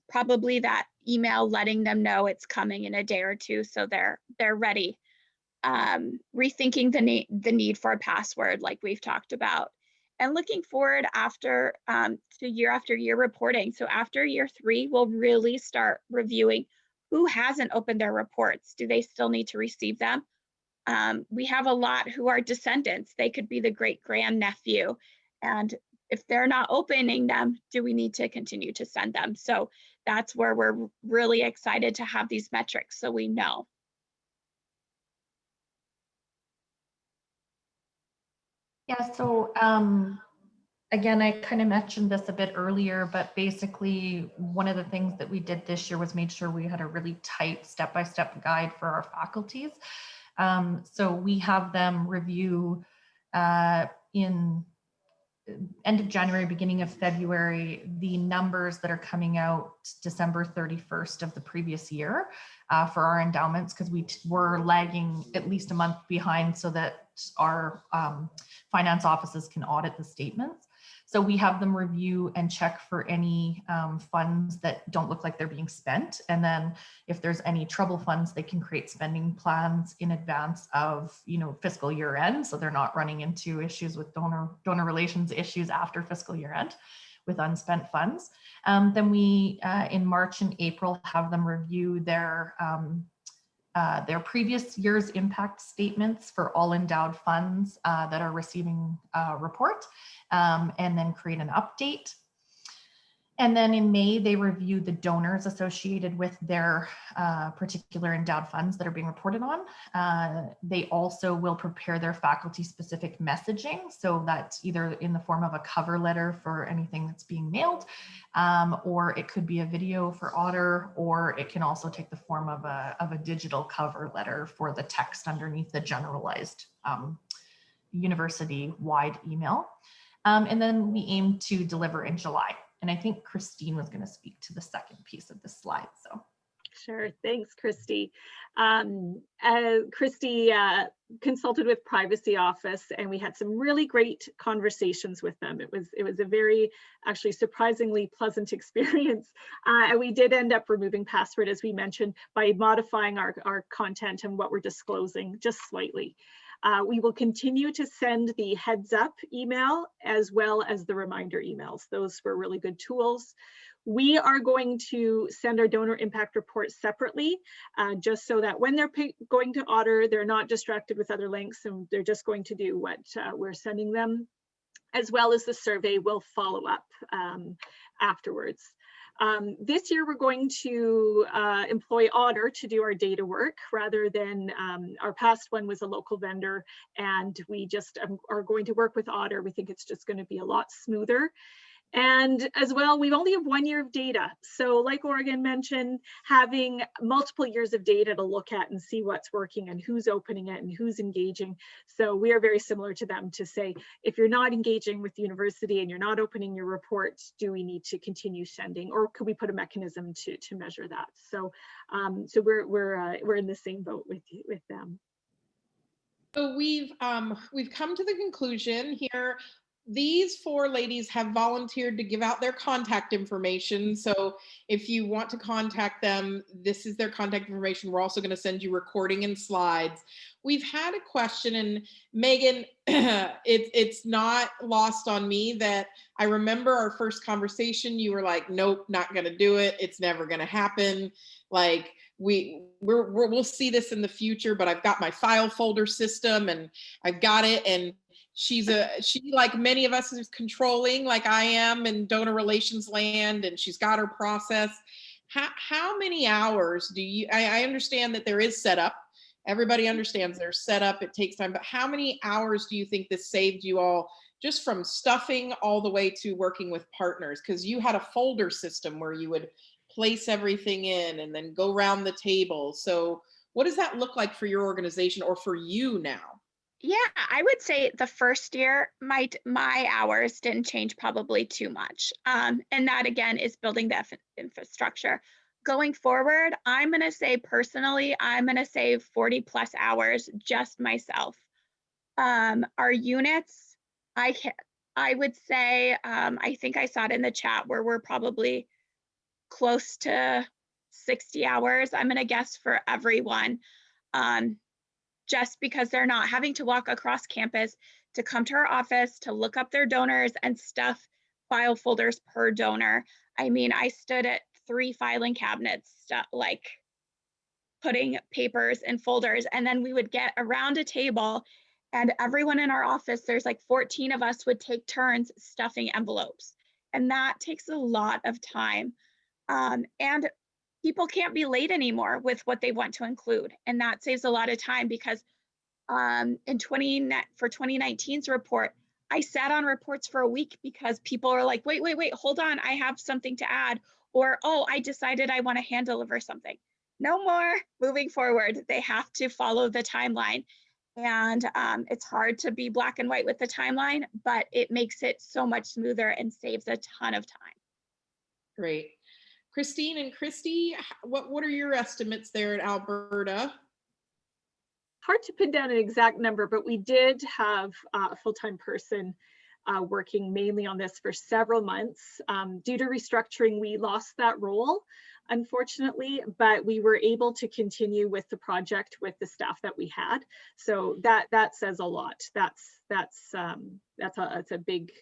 probably that email letting them know it's coming in a day or two so they're ready. Rethinking the need for a password like we've talked about, and looking forward after to year after year reporting. So after year 3, we'll really start reviewing who hasn't opened their reports. Do they still need to receive them? We have a lot who are descendants. They could be the great grandnephew. And if they're not opening them, do we need to continue to send them? So that's where we're really excited to have these metrics so we know. Yeah, so again, I kind of mentioned this a bit earlier, but basically one of the things that we did this year was made sure we had a really tight step-by-step guide for our faculties. So we have them review in end of January, beginning of February, the numbers that are coming out December 31st of the previous year for our endowments, because we were lagging at least a month behind so that our finance offices can audit the statements. So we have them review and check for any funds that don't look like they're being spent. And then if there's any trouble funds, they can create spending plans in advance of, fiscal year end. So they're not running into issues with donor relations issues after fiscal year end with unspent funds. Then we, in March and April, have them review their previous year's impact statements for all endowed funds that are receiving a report, and then create an update. And then in May, they review the donors associated with their particular endowed funds that are being reported on. They also will prepare their faculty specific messaging, so that's either in the form of a cover letter for anything that's being mailed, or it could be a video for ODDER, or it can also take the form of a digital cover letter for the text underneath the generalized university-wide email. And then we aim to deliver in July. And I think Christine was going to speak to the second piece of this slide. Sure. Thanks, Christy. Christy consulted with Privacy Office, and we had some really great conversations with them. It was a very, actually, surprisingly pleasant experience. And we did end up removing password, as we mentioned, by modifying our content and what we're disclosing just slightly. We will continue to send the heads up email as well as the reminder emails. Those were really good tools. We are going to send our donor impact reports separately, just so that when they're going to ODDER, they're not distracted with other links, and they're just going to do what we're sending them, as well as the survey will follow up afterwards. This year, we're going to employ ODDER to do our data work rather than our past one was a local vendor, and we just are going to work with ODDER. We think it's just going to be a lot smoother. And as well, we only have 1 year of data. So like Oregon mentioned, having multiple years of data to look at and see what's working and who's opening it and who's engaging. So we are very similar to them to say, if you're not engaging with the university and you're not opening your reports, do we need to continue sending, or could we put a mechanism to measure that? So so we're in the same boat with them. So we've come to the conclusion here. These 4 ladies have volunteered to give out their contact information. So if you want to contact them, this is their contact information. We're also going to send you recording and slides. We've had a question, and Megan, it's not lost on me that I remember our first conversation. You were like, nope, not going to do it. It's never going to happen. Like, we'll see this in the future, but I've got my file folder system and I've got it. And she, like many of us, is controlling, like I am in donor relations land, and she's got her process. How many hours do you, I understand that there is setup. Everybody understands there's setup, it takes time, but how many hours do you think this saved you all, just from stuffing all the way to working with partners? Because you had a folder system where you would place everything in and then go around the table. So what does that look like for your organization, or for you now? Yeah, I would say the first year, my hours didn't change probably too much. And that, again, is building the infrastructure. Going forward, I'm going to say personally, I'm going to save 40 plus hours just myself. Our units, I would say, I think I saw it in the chat where we're probably close to 60 hours, I'm going to guess, for everyone. Just because they're not having to walk across campus to come to our office to look up their donors and stuff file folders per donor. I mean, I stood at 3 filing cabinets, like putting papers in folders, and then we would get around a table, and everyone in our office, there's like 14 of us, would take turns stuffing envelopes. And that takes a lot of time. And people can't be late anymore with what they want to include. And that saves a lot of time, because for 2019's report, I sat on reports for a week because people are like, wait, hold on, I have something to add. Or, oh, I decided I want to hand deliver something. No more. Moving forward, they have to follow the timeline. And it's hard to be black and white with the timeline, but it makes it so much smoother and saves a ton of time. Great. Christine and Christy, what are your estimates there at Alberta? Hard to pin down an exact number, but we did have a full-time person working mainly on this for several months. Due to restructuring, we lost that role, unfortunately, but we were able to continue with the project with the staff that we had. So that says a lot. That's a big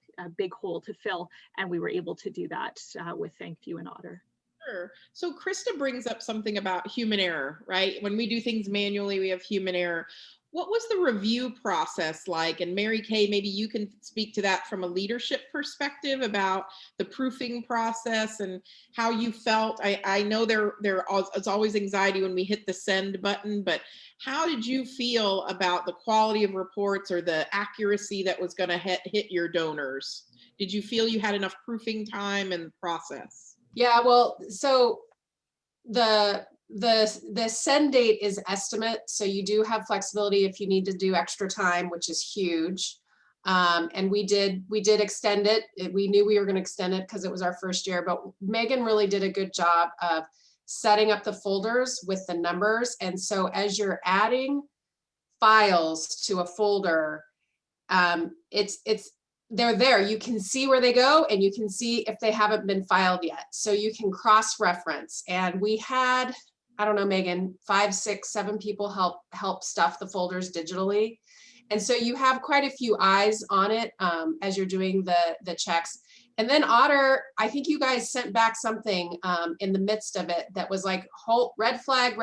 hole to fill, and we were able to do that with Thankview and ODDER. Sure. So Krista brings up something about human error, right? When we do things manually, we have human error. What was the review process like? And Mary Kay, maybe you can speak to that from a leadership perspective about the proofing process and how you felt. I know there's always anxiety when we hit the send button, but how did you feel about the quality of reports or the accuracy that was going to hit your donors? Did you feel you had enough proofing time and process? Yeah, well, so the send date is estimate, so you do have flexibility if you need to do extra time, which is huge. And we did extend it. We knew we were going to extend it because it was our first year, but Megan really did a good job of setting up the folders with the numbers. And so as you're adding files to a folder, they're there. You can see where they go and you can see if they haven't been filed yet. So you can cross-reference. And we had, I don't know, Megan, 5, 6, 7 people help stuff the folders digitally. And so you have quite a few eyes on it as you're doing the checks. And then ODDER, I think you guys sent back something in the midst of it that was like, red flag,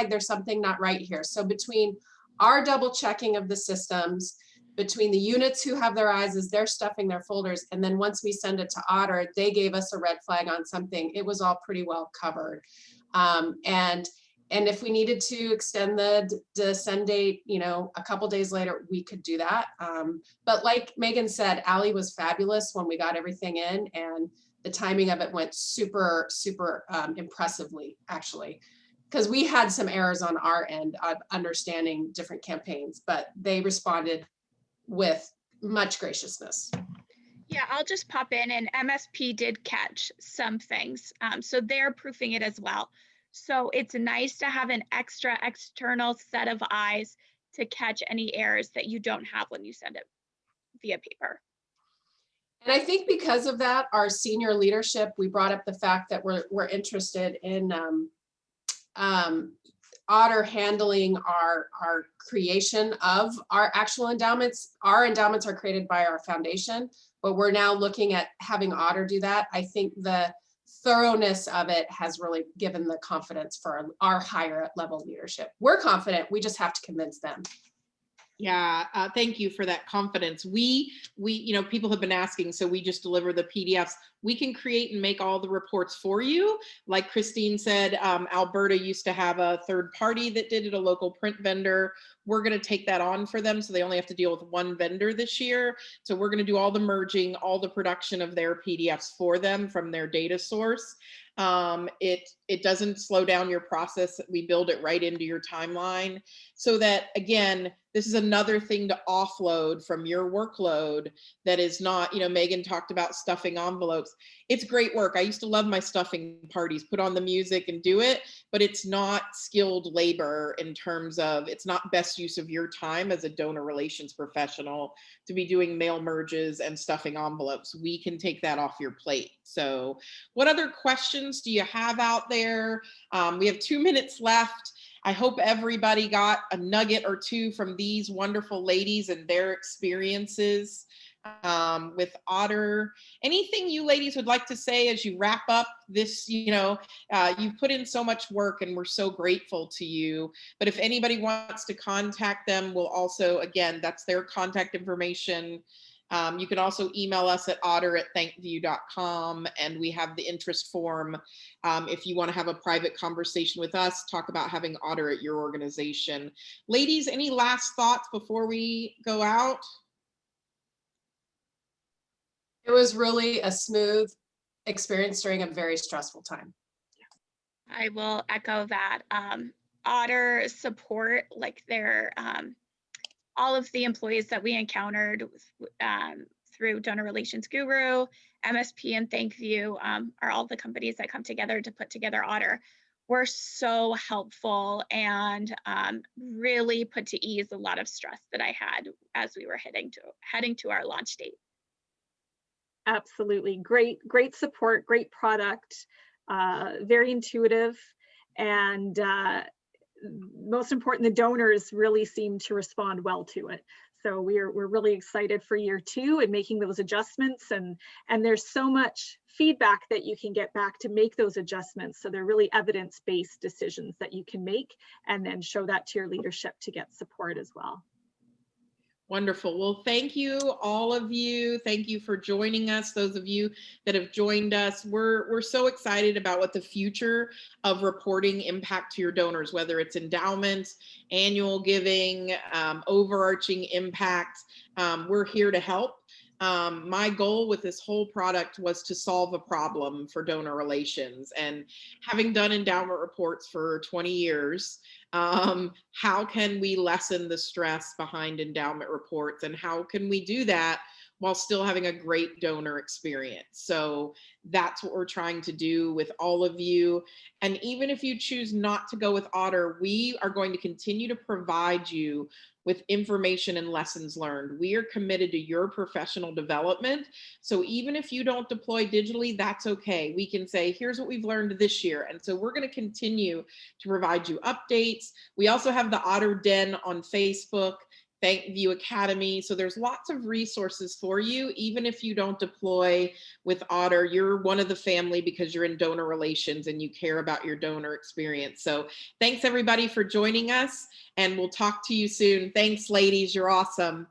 there's something not right here. So between our double checking of the systems, between the units who have their eyes as they're stuffing their folders, and then once we send it to ODDER, they gave us a red flag on something. It was all pretty well covered. And if we needed to extend the send date, you know, a couple days later, we could do that. But like Megan said, Allie was fabulous when we got everything in, and the timing of it went super, super impressively, actually, because we had some errors on our end of understanding different campaigns, but they responded with much graciousness. Yeah, I'll just pop in, and MSP did catch some things. So they're proofing it as well. So it's nice to have an extra external set of eyes to catch any errors that you don't have when you send it via paper. And I think because of that, our senior leadership, we brought up the fact that we're interested in ODDER handling our creation of our actual endowments. Our endowments are created by our foundation, but we're now looking at having ODDER do that. I think the thoroughness of it has really given the confidence for our higher level leadership. We're confident, we just have to convince them. Yeah, thank you for that confidence. We, you know, people have been asking, so we just deliver the PDFs. We can create and make all the reports for you. Like Christine said, Alberta used to have a third party that did it, a local print vendor. We're going to take that on for them, so they only have to deal with one vendor this year. So we're going to do all the merging, all the production of their PDFs for them from their data source. It doesn't slow down your process. We build it right into your timeline so that, again, this is another thing to offload from your workload that is not, you know, Megan talked about stuffing envelopes. It's great work. I used to love my stuffing parties, put on the music and do it, but it's not skilled labor in terms of, it's not best use of your time as a donor relations professional to be doing mail merges and stuffing envelopes. We can take that off your plate. So what other questions do you have out there? We have 2 minutes left. I hope everybody got a nugget or two from these wonderful ladies and their experiences with ODDER. Anything you ladies would like to say as you wrap up this, you know, you've put in so much work and we're so grateful to you. But if anybody wants to contact them, we'll also, again, that's their contact information. You can also email us at odder@thankview.com, and we have the interest form. If you want to have a private conversation with us, talk about having ODDER at your organization. Ladies, any last thoughts before we go out? It was really a smooth experience during a very stressful time. I will echo that. ODDER support, like their all of the employees that we encountered through Donor Relations Guru, MSP, and ThankView are all the companies that come together to put together ODDER. Were so helpful and really put to ease a lot of stress that I had as we were heading to our launch date. Absolutely. Great support, great product, very intuitive, and most important, the donors really seem to respond well to it. So we're really excited for year 2 and making those adjustments, and there's so much feedback that you can get back to make those adjustments. So they're really evidence-based decisions that you can make and then show that to your leadership to get support as well. Wonderful. Well, thank you, all of you. Thank you for joining us. Those of you that have joined us, we're so excited about what the future of reporting impact to your donors, whether it's endowments, annual giving, overarching impact. We're here to help. My goal with this whole product was to solve a problem for donor relations, and having done endowment reports for 20 years, how can we lessen the stress behind endowment reports, and how can we do that while still having a great donor experience. So that's what we're trying to do with all of you. And even if you choose not to go with ODDER, we are going to continue to provide you with information and lessons learned. We are committed to your professional development. So even if you don't deploy digitally, that's okay. We can say, here's what we've learned this year. And so we're going to continue to provide you updates. We also have the ODDER Den on Facebook, ThankView Academy. So there's lots of resources for you. Even if you don't deploy with ODDER, you're one of the family because you're in donor relations and you care about your donor experience. So thanks everybody for joining us, and we'll talk to you soon. Thanks, ladies. You're awesome.